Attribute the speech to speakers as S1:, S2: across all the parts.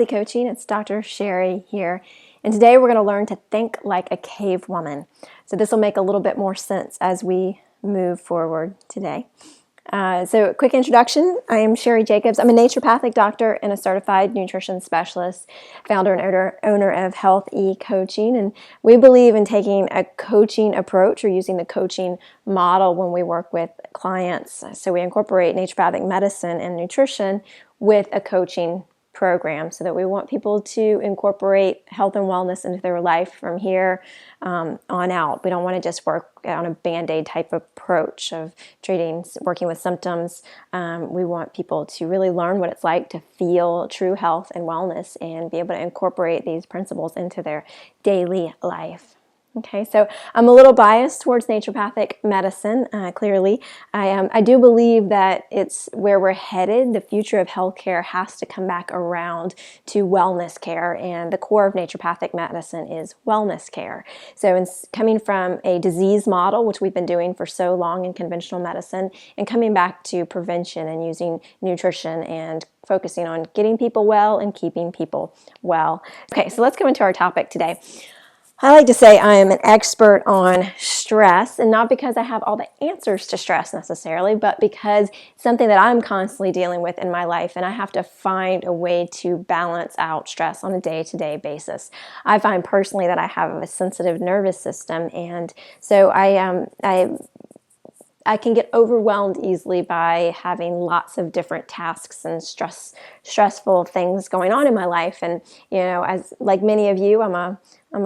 S1: Coaching. It's Dr. Sherri here, and today we're going to learn to think like a cave woman. So this will make a little bit more sense as we move forward today. So quick introduction, I am Sherri Jacobs. I'm a naturopathic doctor and a certified nutrition specialist, founder and owner of HealthE Coaching, and we believe in taking a coaching approach or using the coaching model when we work with clients. So we incorporate naturopathic medicine and nutrition with a coaching program so that we want people to incorporate health and wellness into their life from here on out. We don't want to just work on a Band-Aid type approach of working with symptoms. We want people to really learn what it's like to feel true health and wellness and be able to incorporate these principles into their daily life. Okay, so I'm a little biased towards naturopathic medicine, clearly. I do believe that it's where we're headed. The future of healthcare has to come back around to wellness care, and the core of naturopathic medicine is wellness care. So coming from a disease model, which we've been doing for so long in conventional medicine, and coming back to prevention and using nutrition and focusing on getting people well and keeping people well. Okay, so let's go into our topic today. I like to say I am an expert on stress, and not because I have all the answers to stress necessarily, but because it's something that I'm constantly dealing with in my life, and I have to find a way to balance out stress on a day-to-day basis. I find personally that I have a sensitive nervous system, and so I can get overwhelmed easily by having lots of different tasks and stressful things going on in my life. And as like many of you, I'm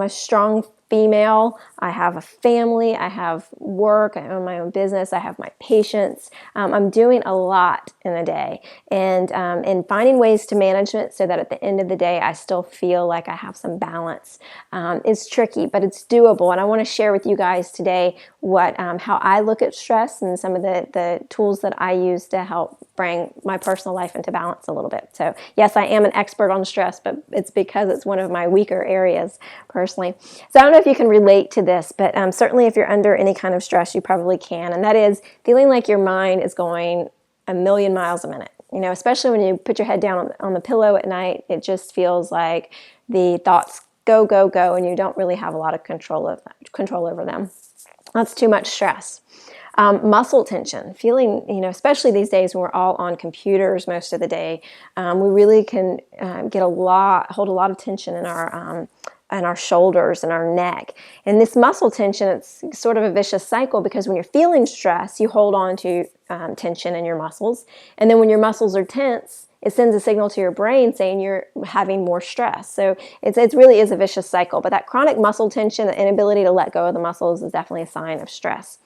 S1: a strong female. I have a family. I have work. I own my own business. I have my patients. I'm doing a lot in a day, and finding ways to manage it so that at the end of the day I still feel like I have some balance is tricky, but it's doable. And I want to share with you guys today how I look at stress and some of the tools that I use to help bring my personal life into balance a little bit. So yes, I am an expert on stress, but it's because it's one of my weaker areas personally. So I don't know if you can relate to this, but certainly if you're under any kind of stress, you probably can. And that is feeling like your mind is going a million miles a minute. Especially when you put your head down on the pillow at night, it just feels like the thoughts go, go, go, and you don't really have a lot of control over them. That's too much stress. Muscle tension, feeling, especially these days when we're all on computers most of the day, we really can hold a lot of tension in our shoulders and our neck. And this muscle tension, it's sort of a vicious cycle, because when you're feeling stress, you hold on to tension in your muscles. And then when your muscles are tense, it sends a signal to your brain saying you're having more stress. So it really is a vicious cycle. But that chronic muscle tension, the inability to let go of the muscles, is definitely a sign of stress.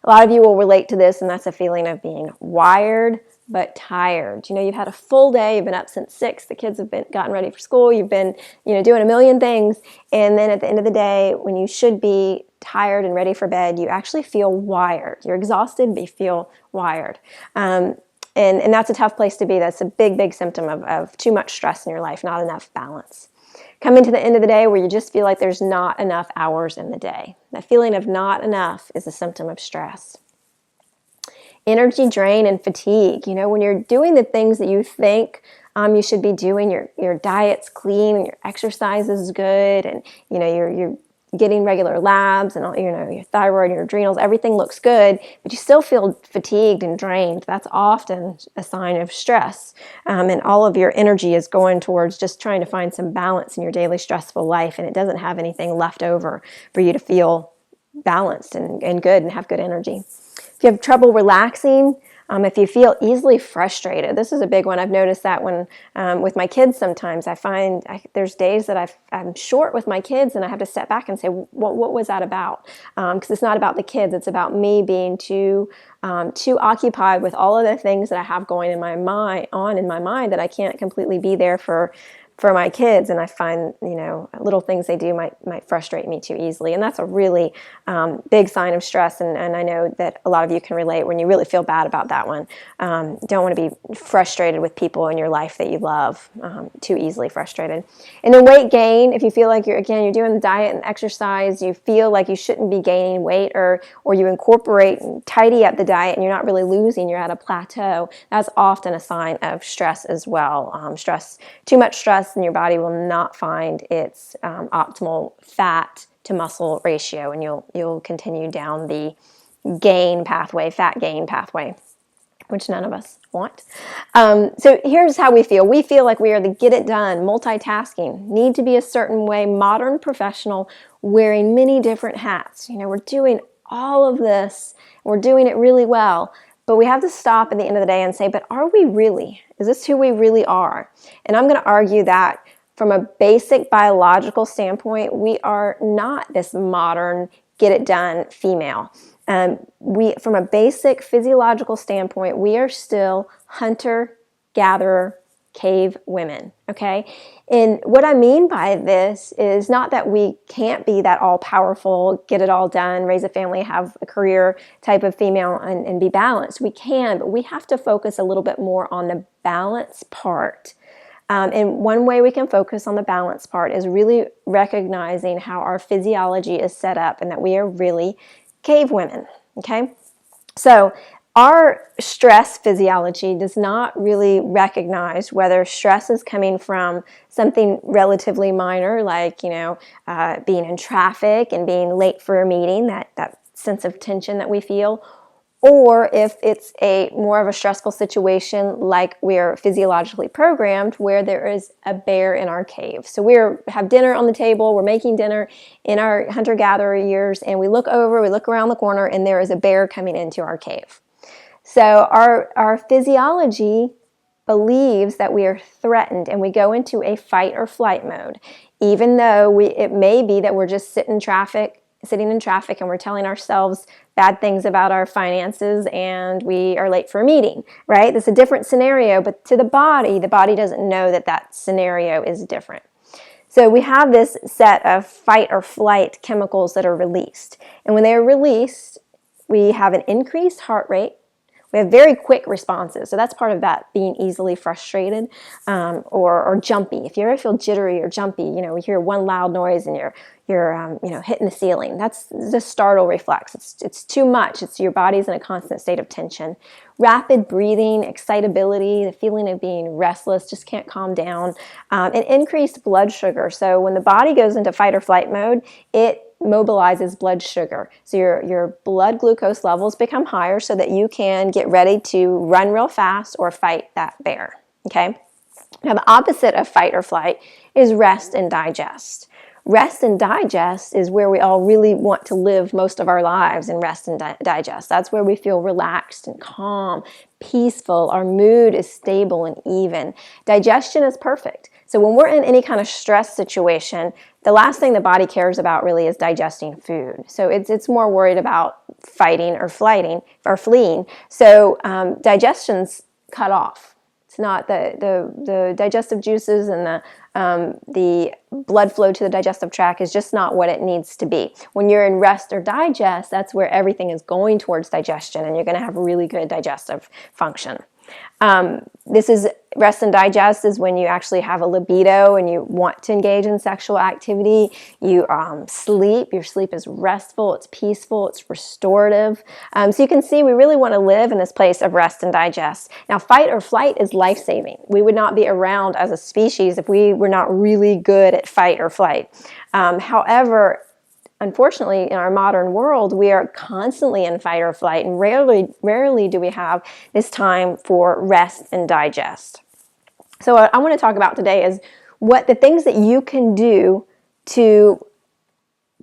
S1: A lot of you will relate to this, and that's a feeling of being wired but tired. You've had a full day, you've been up since 6, the kids have gotten ready for school, you've been doing a million things, and then at the end of the day, when you should be tired and ready for bed, you actually feel wired. You're exhausted, but you feel wired. And that's a tough place to be. That's a big, big symptom of too much stress in your life, not enough balance. Coming to the end of the day where you just feel like there's not enough hours in the day. That feeling of not enough is a symptom of stress. Energy drain and fatigue. When you're doing the things that you think you should be doing, your diet's clean and your exercise is good, and you're getting regular labs and your thyroid, your adrenals, everything looks good, but you still feel fatigued and drained. That's often a sign of stress. And all of your energy is going towards just trying to find some balance in your daily stressful life, and it doesn't have anything left over for you to feel balanced and good and have good energy. If you have trouble relaxing, if you feel easily frustrated, this is a big one. I've noticed that when with my kids sometimes. I find there's days that I'm short with my kids, and I have to step back and say, what was that about? Because it's not about the kids. It's about me being too occupied with all of the things that I have going in my mind that I can't completely be there for my kids, and I find little things they do might frustrate me too easily, and that's a really big sign of stress. And I know that a lot of you can relate when you really feel bad about that one. Don't want to be frustrated with people in your life that you love, too easily frustrated. And then weight gain. If you feel like you're doing the diet and exercise, you feel like you shouldn't be gaining weight, or you incorporate and tidy up the diet and you're not really losing, you're at a plateau. That's often a sign of stress as well. Too much stress stress, then your body will not find its optimal fat to muscle ratio, and you'll continue down the gain pathway, fat gain pathway, which none of us want. So here's how we feel. We feel like we are the get it done, multitasking, need to be a certain way, modern professional, wearing many different hats. We're doing all of this. We're doing it really well. But we have to stop at the end of the day and say, but are we really? Is this who we really are? And I'm going to argue that from a basic biological standpoint, we are not this modern, get it done female. From a basic physiological standpoint, we are still hunter-gatherer cave women, okay? And what I mean by this is not that we can't be that all-powerful, get it all done, raise a family, have a career type of female and be balanced. We can, but we have to focus a little bit more on the balance part. And one way we can focus on the balance part is really recognizing how our physiology is set up and that we are really cave women, okay? So our stress physiology does not really recognize whether stress is coming from something relatively minor, like, being in traffic and being late for a meeting, that sense of tension that we feel, or if it's a more of a stressful situation like we're physiologically programmed where there is a bear in our cave. So we have dinner on the table, we're making dinner in our hunter-gatherer years, and we look around the corner, and there is a bear coming into our cave. So our physiology believes that we are threatened, and we go into a fight or flight mode, even though it may be that we're just sitting in traffic and we're telling ourselves bad things about our finances and we are late for a meeting, right? That's a different scenario, but to the body doesn't know that scenario is different. So we have this set of fight or flight chemicals that are released. And when they are released, we have an increased heart rate. We have very quick responses. So that's part of that being easily frustrated or jumpy. If you ever feel jittery or jumpy, you hear one loud noise and you're hitting the ceiling. That's the startle reflex. It's too much. It's your body's in a constant state of tension. Rapid breathing, excitability, the feeling of being restless, just can't calm down, and increased blood sugar. So when the body goes into fight or flight mode, it mobilizes blood sugar. So your blood glucose levels become higher so that you can get ready to run real fast or fight that bear, okay? Now the opposite of fight or flight is rest and digest. Rest and digest is where we all really want to live most of our lives, in rest and digest. That's where we feel relaxed and calm, peaceful. Our mood is stable and even. Digestion is perfect. So when we're in any kind of stress situation, the last thing the body cares about really is digesting food. So it's more worried about fighting or fleeing. So digestion's cut off. It's not the digestive juices and the blood flow to the digestive tract is just not what it needs to be. When you're in rest or digest, that's where everything is going towards digestion, and you're going to have really good digestive function. This is rest and digest is when you actually have a libido and you want to engage in sexual activity. You sleep. Your sleep is restful. It's peaceful. It's restorative. So you can see we really want to live in this place of rest and digest. Now, fight or flight is life-saving. We would not be around as a species if we were not really good at fight or flight. However, unfortunately, in our modern world, we are constantly in fight or flight, and rarely do we have this time for rest and digest. So what I want to talk about today is what the things that you can do to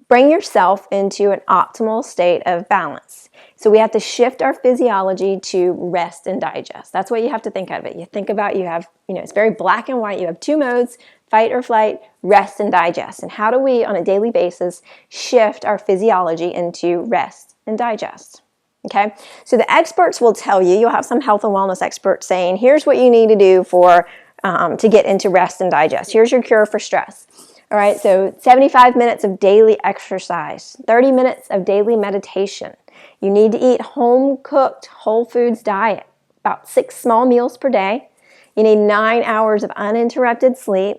S1: bring yourself into an optimal state of balance. So we have to shift our physiology to rest and digest. That's what you have to think of it. You think about, you have, it's very black and white. You have two modes, fight or flight, rest and digest. And how do we, on a daily basis, shift our physiology into rest and digest? Okay, so the experts will tell you, you'll have some health and wellness experts saying, here's what you need to do to get into rest and digest. Here's your cure for stress. All right, so 75 minutes of daily exercise, 30 minutes of daily meditation. You need to eat home-cooked, whole foods diet, about 6 small meals per day. You need 9 hours of uninterrupted sleep.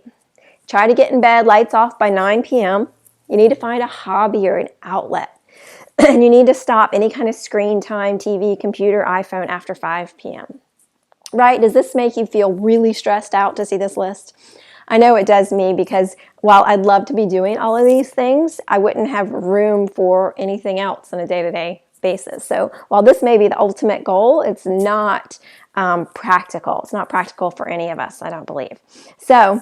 S1: Try to get in bed, lights off by 9 p.m. You need to find a hobby or an outlet. And you need to stop any kind of screen time, TV, computer, iPhone after 5 p.m. Right? Does this make you feel really stressed out to see this list? I know it does me, because while I'd love to be doing all of these things, I wouldn't have room for anything else on a day-to-day basis. So while this may be the ultimate goal, it's not practical. It's not practical for any of us, I don't believe. So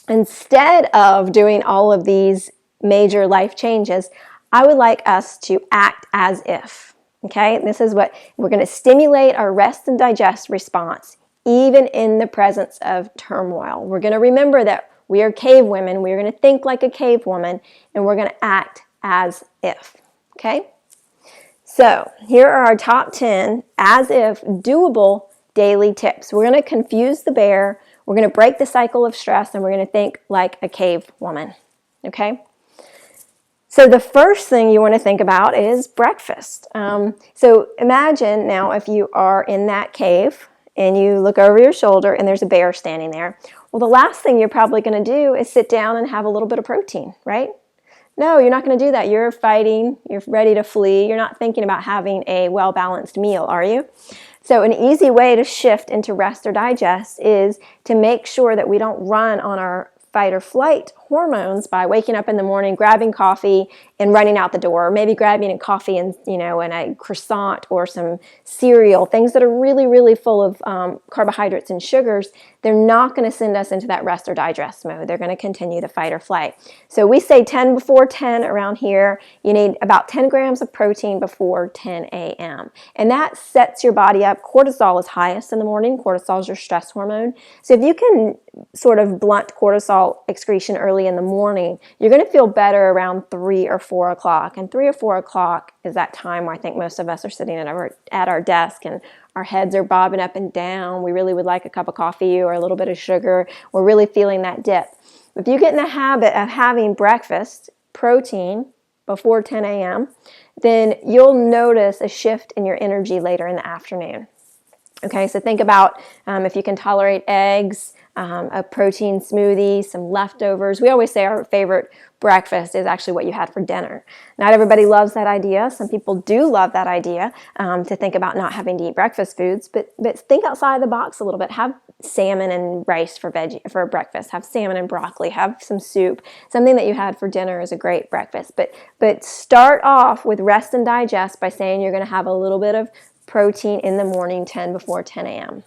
S1: instead of doing all of these major life changes, I would like us to act as if. Okay, this is what we're going to stimulate our rest and digest response, even in the presence of turmoil. We're going to remember that we are cave women. We're going to think like a cave woman, and we're going to act as if. Okay, so here are our top 10 as if doable daily tips. We're going to confuse the bear. We're going to break the cycle of stress, and we're going to think like a cave woman. Okay. So the first thing you want to think about is breakfast. So imagine now if you are in that cave and you look over your shoulder and there's a bear standing there. Well, the last thing you're probably going to do is sit down and have a little bit of protein, right? No, you're not going to do that. You're fighting. You're ready to flee. You're not thinking about having a well-balanced meal, are you? So an easy way to shift into rest or digest is to make sure that we don't run on our fight or flight hormones by waking up in the morning, grabbing coffee and running out the door, or maybe grabbing a coffee and, and a croissant or some cereal, things that are really, really full of carbohydrates and sugars. They're not going to send us into that rest or digest mode. They're going to continue the fight or flight. So we say 10 before 10 around here. You need about 10 grams of protein before 10 a.m. And that sets your body up. Cortisol is highest in the morning. Cortisol is your stress hormone. So if you can sort of blunt cortisol excretion early in the morning, you're going to feel better around 3 or 4 o'clock. And 3 or 4 o'clock is that time where I think most of us are sitting at our desk and our heads are bobbing up and down. We really would like a cup of coffee or a little bit of sugar. We're really feeling that dip. If you get in the habit of having breakfast, protein, before 10 a.m., then you'll notice a shift in your energy later in the afternoon. Okay, so think about if you can tolerate eggs, a protein smoothie, some leftovers. We always say our favorite breakfast is actually what you had for dinner. Not everybody loves that idea. Some people do love that idea, to think about not having to eat breakfast foods, but think outside the box a little bit. Have salmon and rice for breakfast. Have salmon and broccoli. Have some soup. Something that you had for dinner is a great breakfast. But start off with rest and digest by saying you're going to have a little bit of protein in the morning, 10 before 10 a.m.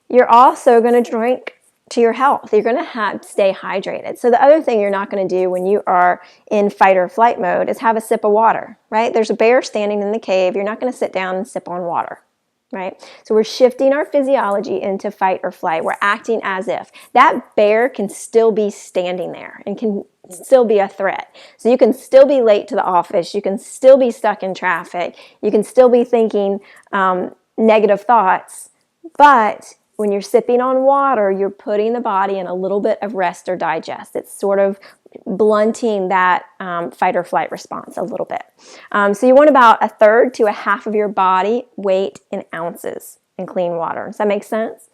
S1: You're also going to drink to your health. You're going to stay hydrated. So the other thing you're not going to do when you are in fight or flight mode is have a sip of water, right? There's a bear standing in the cave. You're not going to sit down and sip on water, right? So we're shifting our physiology into fight or flight. We're acting as if. That bear can still be standing there and can still be a threat. So you can still be late to the office. You can still be stuck in traffic. You can still be thinking negative thoughts. But when you're sipping on water, you're putting the body in a little bit of rest or digest. It's sort of blunting that fight or flight response a little bit. So you want about 1/3 to 1/2 of your body weight in ounces in clean water. Does that make sense?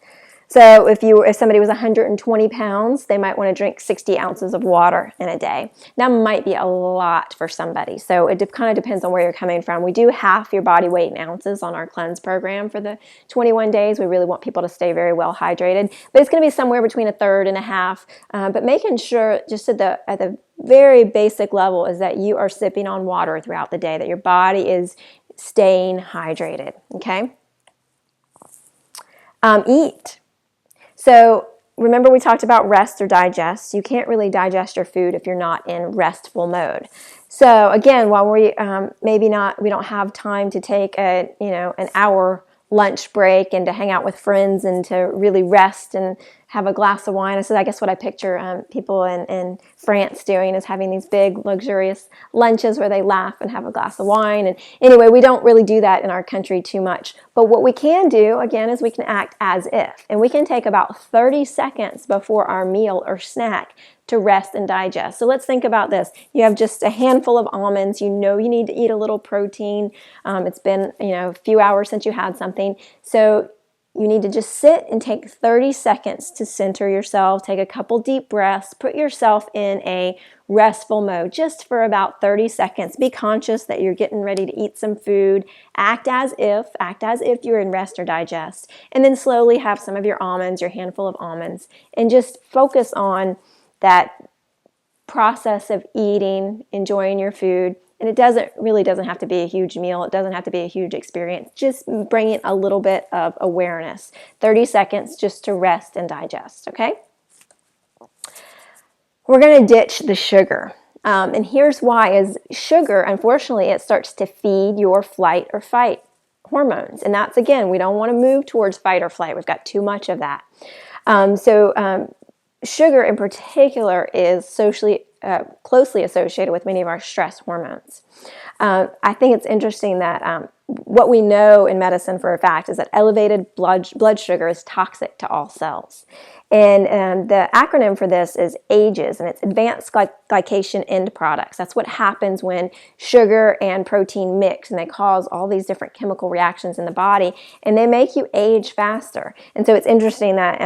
S1: So if somebody was 120 pounds, they might want to drink 60 ounces of water in a day. That might be a lot for somebody. So it kind of depends on where you're coming from. We do half your body weight in ounces on our cleanse program for the 21 days. We really want people to stay very well hydrated. But it's going to be somewhere between 1/3 and 1/2. But making sure just at the very basic level is that you are sipping on water throughout the day, that your body is staying hydrated. Okay? Eat. So remember we talked about rest or digest. You can't really digest your food if you're not in restful mode. So again, while we we don't have time to take an hour lunch break and to hang out with friends and to really rest and have a glass of wine. So I guess what I picture people in France doing is having these big luxurious lunches where they laugh and have a glass of wine. And anyway, we don't really do that in our country too much. But what we can do, again, is we can act as if. And we can take about 30 seconds before our meal or snack to rest and digest. So let's think about this. You have just a handful of almonds. You know you need to eat a little protein. It's been a few hours since you had something. So you need to just sit and take 30 seconds to center yourself, take a couple deep breaths, put yourself in a restful mode just for about 30 seconds. Be conscious that you're getting ready to eat some food. Act as if you're in rest or digest. And then slowly have some of your almonds, your handful of almonds, and just focus on that process of eating, enjoying your food. And it really doesn't have to be a huge meal. It doesn't have to be a huge experience. Just bringing a little bit of awareness. 30 seconds just to rest and digest, okay? We're going to ditch the sugar. And here's why. Is sugar, unfortunately, it starts to feed your flight or fight hormones. And that's, again, we don't want to move towards fight or flight. We've got too much of that. Sugar in particular is socially closely associated with many of our stress hormones. I think it's interesting that what we know in medicine for a fact is that elevated blood sugar is toxic to all cells. And the acronym for this is AGEs, and it's advanced glycation end products. That's what happens when sugar and protein mix, and they cause all these different chemical reactions in the body, and they make you age faster. And so it's interesting that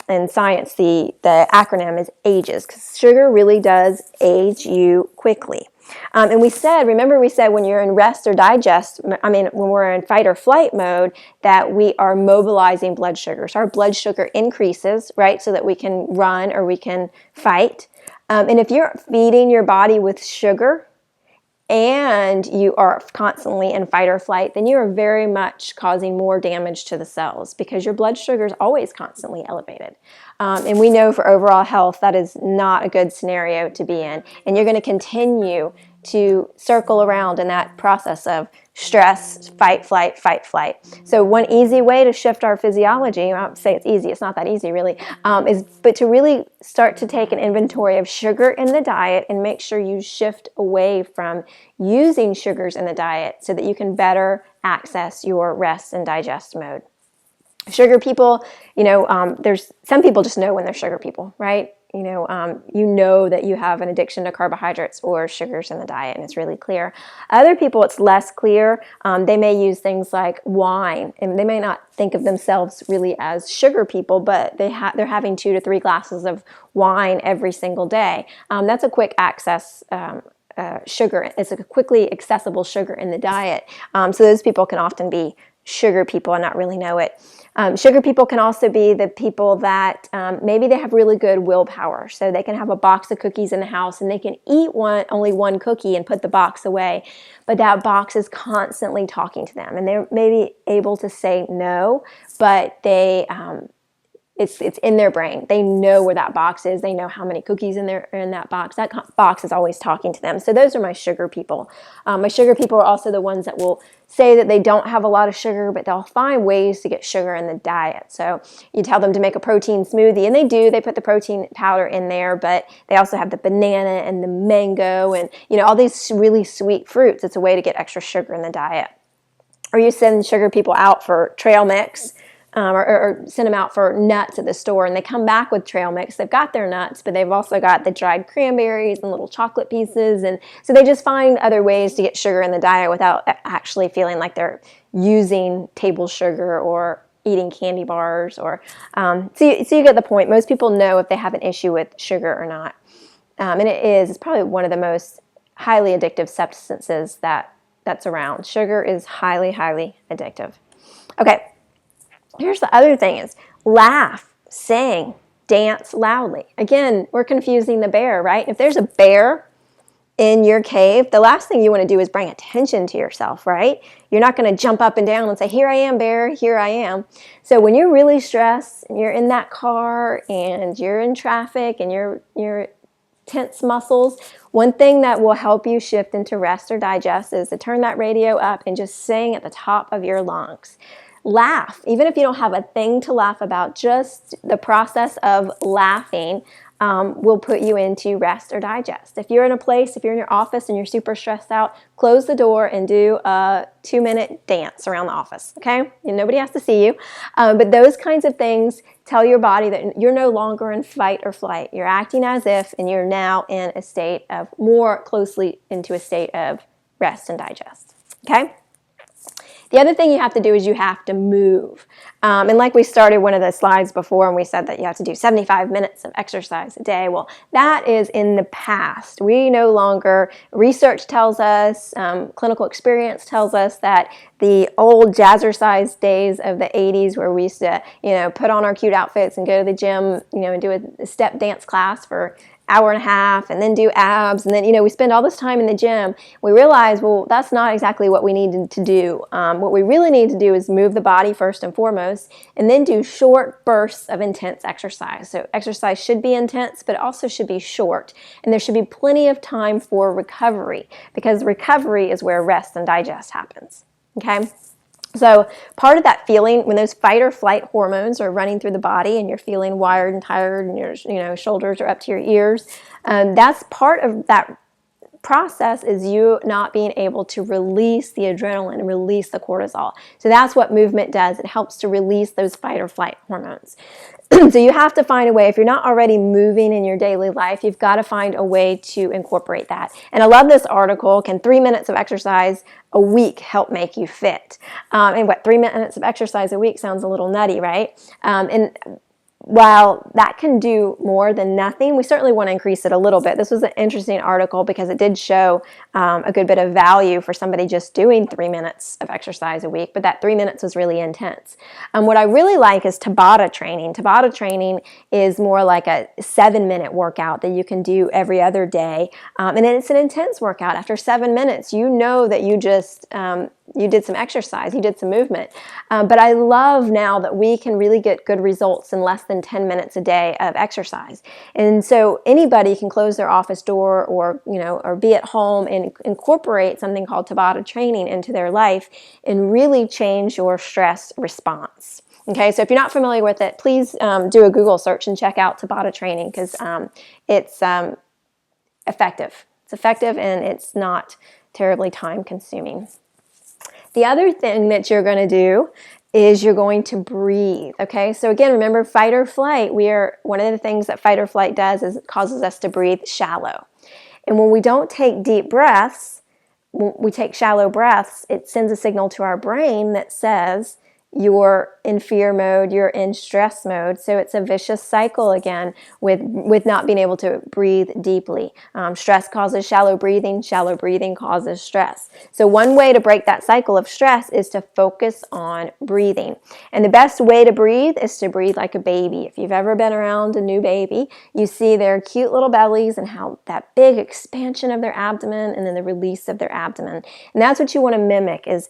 S1: in science, the acronym is AGEs, because sugar really does age you quickly. And we said when you're in rest or digest, when we're in fight or flight mode, that we are mobilizing blood sugar. So our blood sugar increases, right, so that we can run or we can fight. And if you're feeding your body with sugar and you are constantly in fight or flight, then you are very much causing more damage to the cells because your blood sugar is always constantly elevated. And we know for overall health that is not a good scenario to be in. And you're going to continue to circle around in that process of stress, fight, flight, fight, flight. So one easy way to shift our physiology, I won't say it's easy, it's not that easy really, but to really start to take an inventory of sugar in the diet and make sure you shift away from using sugars in the diet so that you can better access your rest and digest mode. Sugar people, there's some people just know when they're sugar people, right? You know that you have an addiction to carbohydrates or sugars in the diet, and it's really clear. Other people, it's less clear. They may use things like wine, and they may not think of themselves really as sugar people, but they're having 2 to 3 glasses of wine every single day. That's a quick access sugar. It's a quickly accessible sugar in the diet. So those people can often be sugar people and not really know it. Sugar people can also be the people that maybe they have really good willpower. So they can have a box of cookies in the house and they can eat only one cookie and put the box away. But that box is constantly talking to them. And they're maybe able to say no, but it's in their brain. They know where that box is. They know how many cookies are in that box. That box is always talking to them. So those are my sugar people. My sugar people are also the ones that will say that they don't have a lot of sugar, but they'll find ways to get sugar in the diet. So you tell them to make a protein smoothie, and they do. They put the protein powder in there, but they also have the banana and the mango and all these really sweet fruits. It's a way to get extra sugar in the diet. Or you send sugar people out for trail mix. Or send them out for nuts at the store, and they come back with trail mix. They've got their nuts, but they've also got the dried cranberries and little chocolate pieces, and so they just find other ways to get sugar in the diet without actually feeling like they're using table sugar or eating candy bars. Or so you get the point. Most people know if they have an issue with sugar or not, and it's probably one of the most highly addictive substances that's around. Sugar is highly, highly addictive. Okay. Here's the other thing is laugh, sing, dance loudly. Again, we're confusing the bear, right? If there's a bear in your cave, the last thing you want to do is bring attention to yourself, right? You're not going to jump up and down and say, here I am, bear, here I am. So when you're really stressed and you're in that car and you're in traffic and you're tense muscles, one thing that will help you shift into rest or digest is to turn that radio up and just sing at the top of your lungs. Laugh, even if you don't have a thing to laugh about, just the process of laughing will put you into rest or digest. If you're in your office and you're super stressed out, close the door and do a 2-minute dance around the office, okay? And nobody has to see you. But those kinds of things tell your body that you're no longer in fight or flight. You're acting as if, and you're now in a state of more closely into a state of rest and digest, okay? The other thing you have to do is you have to move. And like we started one of the slides before, and we said that you have to do 75 minutes of exercise a day. Well, that is in the past. We no longer, research tells us, clinical experience tells us that the old jazzercise days of the 80s, where we used to, put on our cute outfits and go to the gym, and do a step dance class for hour and a half and then do abs, and then we spend all this time in the gym. We realize, well, that's not exactly what we needed to do. What we really need to do is move the body first and foremost, and then do short bursts of intense exercise. So exercise should be intense, but it also should be short, and there should be plenty of time for recovery, because recovery is where rest and digest happens. Okay? So part of that feeling, when those fight or flight hormones are running through the body and you're feeling wired and tired and your shoulders are up to your ears, that's part of that process, is you not being able to release the adrenaline, release the cortisol. So that's what movement does. It helps to release those fight or flight hormones. So you have to find a way. If you're not already moving in your daily life, you've got to find a way to incorporate that. And I love this article, Can 3 minutes of exercise a week help make you fit? And 3 minutes of exercise a week sounds a little nutty, right? And while that can do more than nothing, we certainly want to increase it a little bit. This was an interesting article because it did show a good bit of value for somebody just doing 3 minutes of exercise a week, but that 3 minutes was really intense. What I really like is Tabata training. Tabata training is more like a 7-minute workout that you can do every other day, and it's an intense workout. After 7 minutes, you know that you just you did some exercise, you did some movement. But I love now that we can really get good results in less than 10 minutes a day of exercise. And so anybody can close their office door or be at home and incorporate something called Tabata training into their life and really change your stress response. Okay, so if you're not familiar with it, please do a Google search and check out Tabata training, because it's effective. It's effective and it's not terribly time consuming. The other thing that you're going to do is you're going to breathe. Okay, so again, remember, fight or flight. One of the things that fight or flight does is it causes us to breathe shallow. And when we don't take deep breaths, when we take shallow breaths, it sends a signal to our brain that says you're in fear mode, you're in stress mode. So it's a vicious cycle again with not being able to breathe deeply. Stress causes shallow breathing causes stress. So one way to break that cycle of stress is to focus on breathing. And the best way to breathe is to breathe like a baby. If you've ever been around a new baby, you see their cute little bellies and how that big expansion of their abdomen and then the release of their abdomen. And that's what you want to mimic, is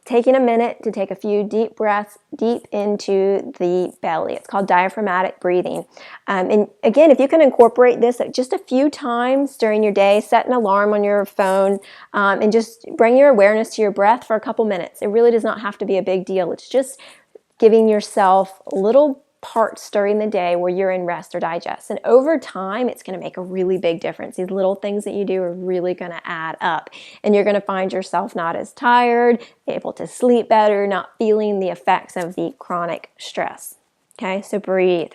S1: taking a minute to take a few deep breaths deep into the belly. It's called diaphragmatic breathing. And again, if you can incorporate this just a few times during your day, set an alarm on your phone, and just bring your awareness to your breath for a couple minutes. It really does not have to be a big deal. It's just giving yourself little parts during the day where you're in rest or digest. And over time, it's going to make a really big difference. These little things that you do are really going to add up. And you're going to find yourself not as tired, able to sleep better, not feeling the effects of the chronic stress. Okay, so breathe.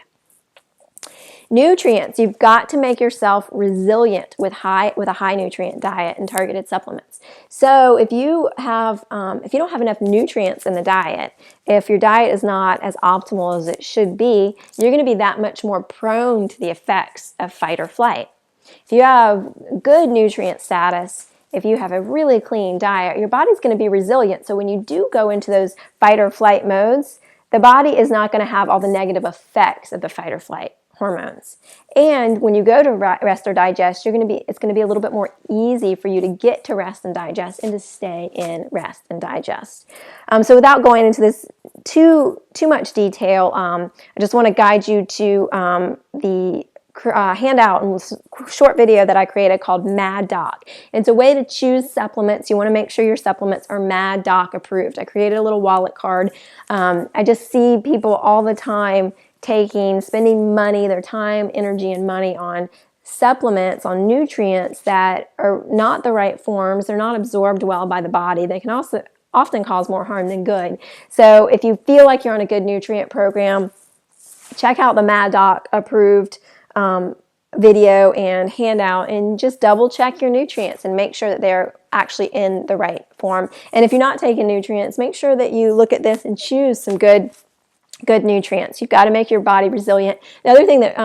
S1: Nutrients. You've got to make yourself resilient with a high nutrient diet and targeted supplements. So if you don't have enough nutrients in the diet, if your diet is not as optimal as it should be, you're going to be that much more prone to the effects of fight or flight. If you have good nutrient status, if you have a really clean diet, your body's going to be resilient. So when you do go into those fight or flight modes, the body is not going to have all the negative effects of the fight or flight hormones. And when you go to rest or digest, it's going to be a little bit more easy for you to get to rest and digest and to stay in rest and digest. So without going into this too much detail, I just want to guide you to the handout and short video that I created called Mad Doc. It's a way to choose supplements. You want to make sure your supplements are Mad Doc approved. I created a little wallet card. I just see people all the time spending money, their time, energy, and money on supplements, on nutrients that are not the right forms. They're not absorbed well by the body. They can also often cause more harm than good. So if you feel like you're on a good nutrient program, check out the Mad Doc approved video and handout, and just double check your nutrients and make sure that they're actually in the right form. And if you're not taking nutrients, make sure that you look at this and choose some good good nutrients. You've got to make your body resilient. The other thing that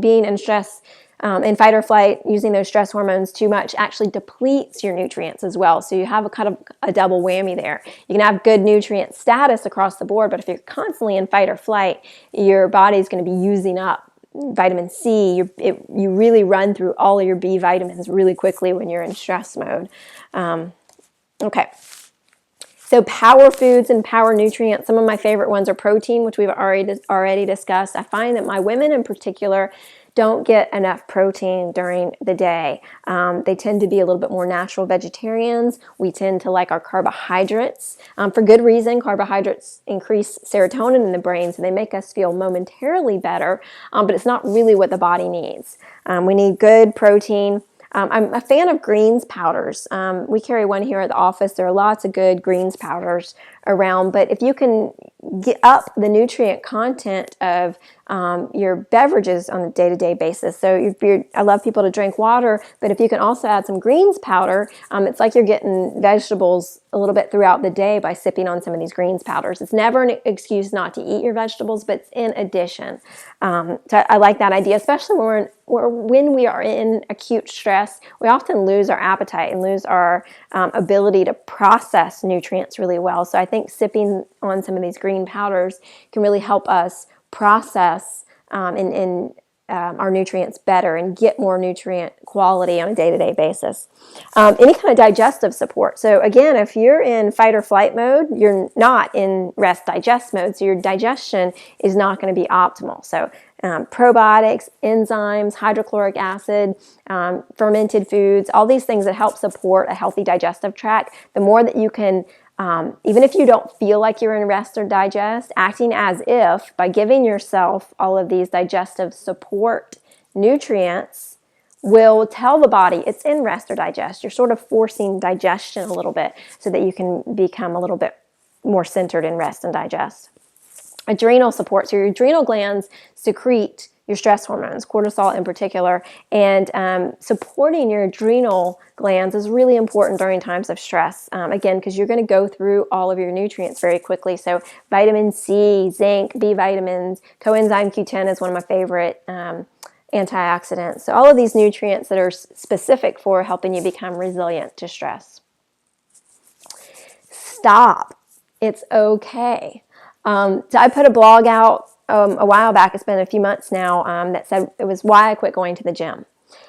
S1: being in stress, in fight or flight, using those stress hormones too much actually depletes your nutrients as well. So you have a kind of a double whammy there. You can have good nutrient status across the board, but if you're constantly in fight or flight, your body's going to be using up vitamin C. You really run through all of your B vitamins really quickly when you're in stress mode. Okay. So power foods and power nutrients, some of my favorite ones are protein, which we've already discussed. I find that my women in particular don't get enough protein during the day. They tend to be a little bit more natural vegetarians. We tend to like our carbohydrates. For good reason, carbohydrates increase serotonin in the brain, so they make us feel momentarily better, but it's not really what the body needs. We need good protein. I'm a fan of greens powders. We carry one here at the office. There are lots of good greens powders around, but if you can get up the nutrient content of your beverages on a day-to-day basis. So I love people to drink water, but if you can also add some greens powder, it's like you're getting vegetables a little bit throughout the day by sipping on some of these greens powders. It's never an excuse not to eat your vegetables, but it's in addition. So I like that idea, especially when we are in acute stress. We often lose our appetite and lose our ability to process nutrients really well. So I think sipping on some of these green powders can really help us process our nutrients better and get more nutrient quality on a day-to-day basis. Any kind of digestive support. So again, if you're in fight or flight mode, you're not in rest digest mode, so your digestion is not going to be optimal. So probiotics, enzymes, hydrochloric acid, fermented foods, all these things that help support a healthy digestive tract, the more that you can even if you don't feel like you're in rest or digest, acting as if by giving yourself all of these digestive support nutrients will tell the body it's in rest or digest. You're sort of forcing digestion a little bit so that you can become a little bit more centered in rest and digest. Adrenal support. So your adrenal glands secrete your stress hormones, cortisol in particular, and supporting your adrenal glands is really important during times of stress. Again, because you're going to go through all of your nutrients very quickly. So vitamin C, zinc, B vitamins, coenzyme Q10 is one of my favorite antioxidants. So all of these nutrients that are specific for helping you become resilient to stress. Stop. It's okay. So I put a blog out a while back, it's been a few months now, that said it was why I quit going to the gym.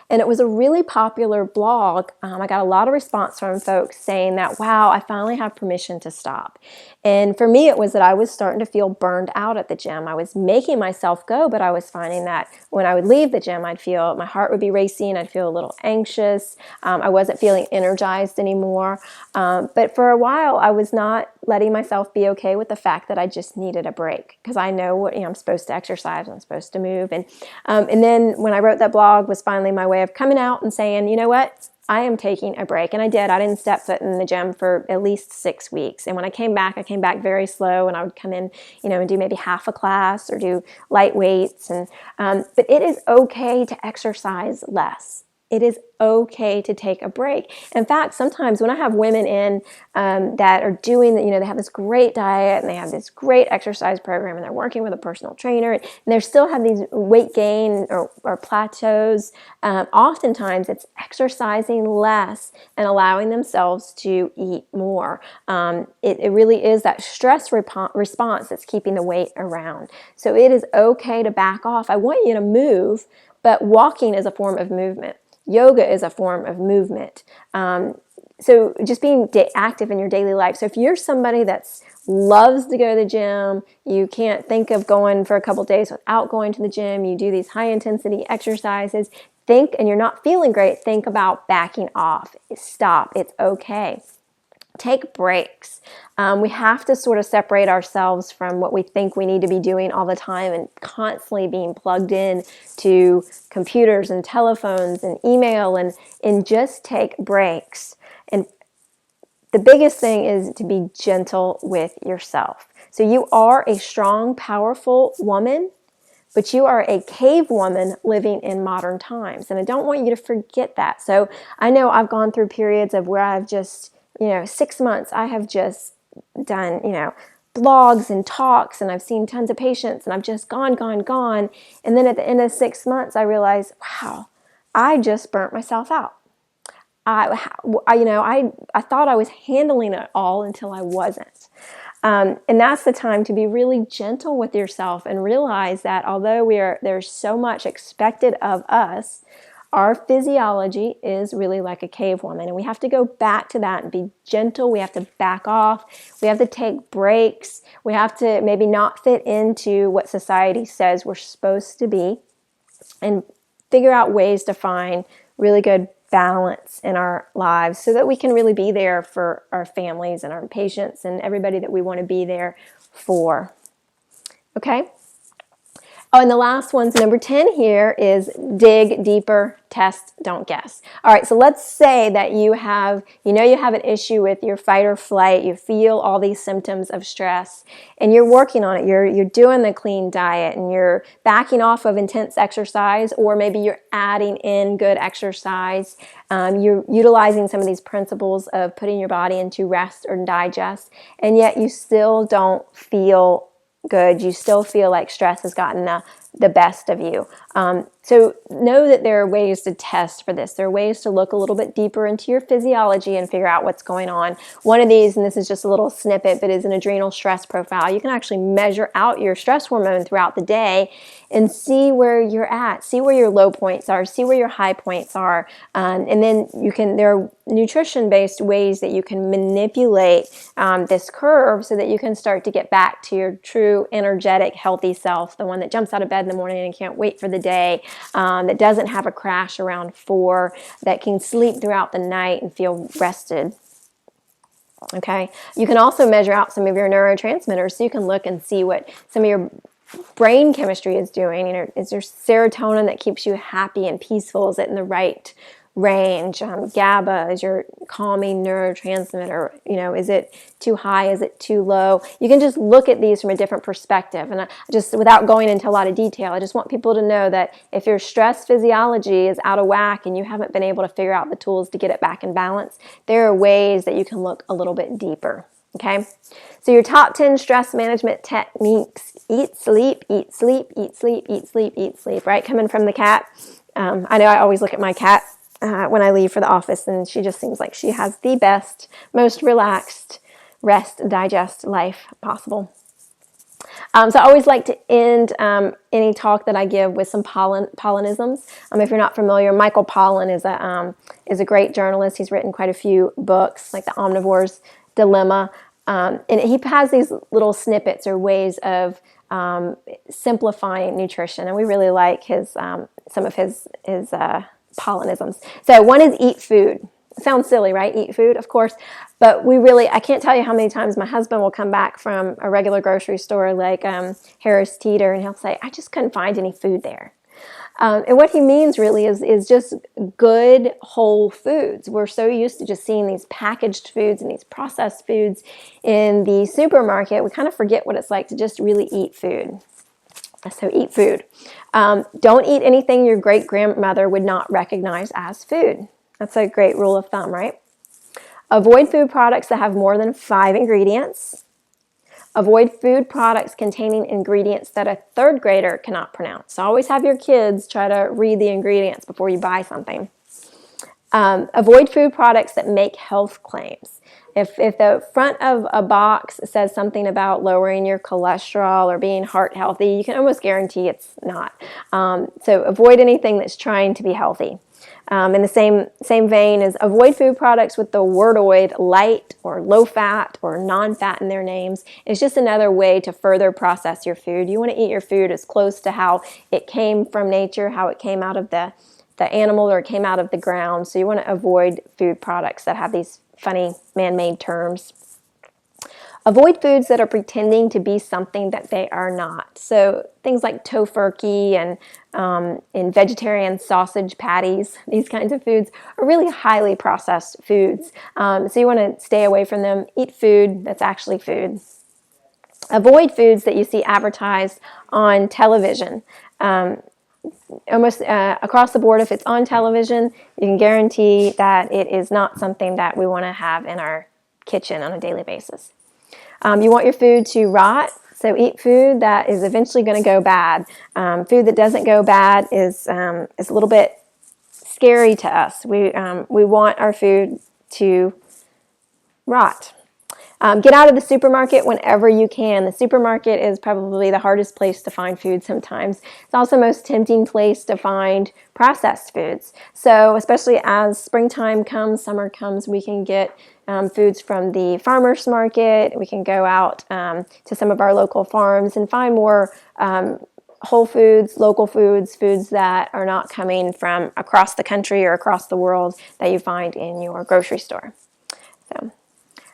S1: And it was a really popular blog. I got a lot of response from folks saying that, wow, I finally have permission to stop. And for me, it was that I was starting to feel burned out at the gym. I was making myself go, but I was finding that when I would leave the gym, my heart would be racing. I'd feel a little anxious. I wasn't feeling energized anymore. But for a while, I was not letting myself be okay with the fact that I just needed a break, because I know I'm supposed to exercise, I'm supposed to move. And then when I wrote that blog was finally my way of coming out and saying, you know what, I am taking a break. And I did. I didn't step foot in the gym for at least 6 weeks. And when I came back very slow, and I would come in, and do maybe half a class or do light weights. And but it is okay to exercise less. It is okay to take a break. In fact, sometimes when I have women in that are doing, they have this great diet and they have this great exercise program and they're working with a personal trainer and they still have these weight gain or plateaus, oftentimes it's exercising less and allowing themselves to eat more. It really is that stress response that's keeping the weight around. So it is okay to back off. I want you to move, but walking is a form of movement. Yoga is a form of movement. So just being active in your daily life. So if you're somebody that loves to go to the gym, you can't think of going for a couple days without going to the gym, you do these high intensity exercises, and you're not feeling great, think about backing off. Stop. It's okay. Take breaks. We have to sort of separate ourselves from what we think we need to be doing all the time and constantly being plugged in to computers and telephones and email and just take breaks. And the biggest thing is to be gentle with yourself. So you are a strong, powerful woman, but you are a cave woman living in modern times. And I don't want you to forget that. So I know I've gone through periods of where I've just 6 months, I have just done, blogs and talks, and I've seen tons of patients, and I've just gone. And then at the end of 6 months, I realized, wow, I just burnt myself out. I thought I was handling it all until I wasn't. And that's the time to be really gentle with yourself and realize that although there's so much expected of us, our physiology is really like a cave woman, and we have to go back to that and be gentle. We have to back off. We have to take breaks. We have to maybe not fit into what society says we're supposed to be, and figure out ways to find really good balance in our lives so that we can really be there for our families and our patients and everybody that we want to be there for. Okay? Oh, and the last one's number 10 here is dig deeper, test, don't guess. All right, so let's say that you have an issue with your fight or flight. You feel all these symptoms of stress, and you're working on it. You're doing the clean diet, and you're backing off of intense exercise, or maybe you're adding in good exercise. You're utilizing some of these principles of putting your body into rest or digest, and yet you still don't feel good. You still feel like stress has gotten the best of you. So know that there are ways to test for this. There are ways to look a little bit deeper into your physiology and figure out what's going on. One of these, and this is just a little snippet, but is an adrenal stress profile. You can actually measure out your stress hormone throughout the day and see where you're at, see where your low points are, see where your high points are. And then there are nutrition-based ways that you can manipulate this curve so that you can start to get back to your true energetic, healthy self, the one that jumps out of bed in the morning and can't wait for the day, that doesn't have a crash around 4, that can sleep throughout the night and feel rested. Okay. You can also measure out some of your neurotransmitters, so you can look and see what some of your brain chemistry is doing. Is there serotonin that keeps you happy and peaceful? Is it in the right range? GABA is your calming neurotransmitter. Is it too high? Is it too low? You can just look at these from a different perspective. And just without going into a lot of detail, I just want people to know that if your stress physiology is out of whack and you haven't been able to figure out the tools to get it back in balance, there are ways that you can look a little bit deeper. Okay? So your top 10 stress management techniques: eat, sleep, eat, sleep, eat, sleep, eat, sleep, eat, sleep, right? Coming from the cat. I know I always look at my cat when I leave for the office, and she just seems like she has the best, most relaxed rest, digest life possible. So I always like to end any talk that I give with some Pollenisms. If you're not familiar, Michael Pollan is a great journalist. He's written quite a few books, like The Omnivore's Dilemma. And he has these little snippets or ways of simplifying nutrition, and we really like some of his Pollenisms. So one is eat food. It sounds silly, right? Eat food, of course. But I can't tell you how many times my husband will come back from a regular grocery store like Harris Teeter, and he'll say, I just couldn't find any food there. And what he means really is just good whole foods. We're so used to just seeing these packaged foods and these processed foods in the supermarket, we kind of forget what it's like to just really eat food. So eat food. Don't eat anything your great-grandmother would not recognize as food. That's a great rule of thumb, right? Avoid food products that have more than 5 ingredients. Avoid food products containing ingredients that a 3rd grader cannot pronounce. So always have your kids try to read the ingredients before you buy something. Avoid food products that make health claims. If the front of a box says something about lowering your cholesterol or being heart healthy, you can almost guarantee it's not. So avoid anything that's trying to be healthy. In the same vein as avoid food products with the wordoid light or low fat or non-fat in their names. It's just another way to further process your food. You want to eat your food as close to how it came from nature, how it came out of the animal or it came out of the ground. So you want to avoid food products that have these funny man-made terms. Avoid foods that are pretending to be something that they are not. So things like tofurkey and vegetarian sausage patties, these kinds of foods are really highly processed foods. So you want to stay away from them. Eat food that's actually food. Avoid foods that you see advertised on television. Almost across the board, if it's on television, you can guarantee that it is not something that we want to have in our kitchen on a daily basis. You want your food to rot, so eat food that is eventually going to go bad. Food that doesn't go bad is a little bit scary to us. We want our food to rot. Get out of the supermarket whenever you can. The supermarket is probably the hardest place to find food sometimes. It's also the most tempting place to find processed foods. So especially as springtime comes, summer comes, we can get foods from the farmer's market. We can go out to some of our local farms and find more whole foods, local foods, foods that are not coming from across the country or across the world that you find in your grocery store. So.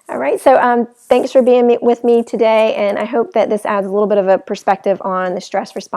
S1: All right, so thanks for being with me today, and I hope that this adds a little bit of a perspective on the stress response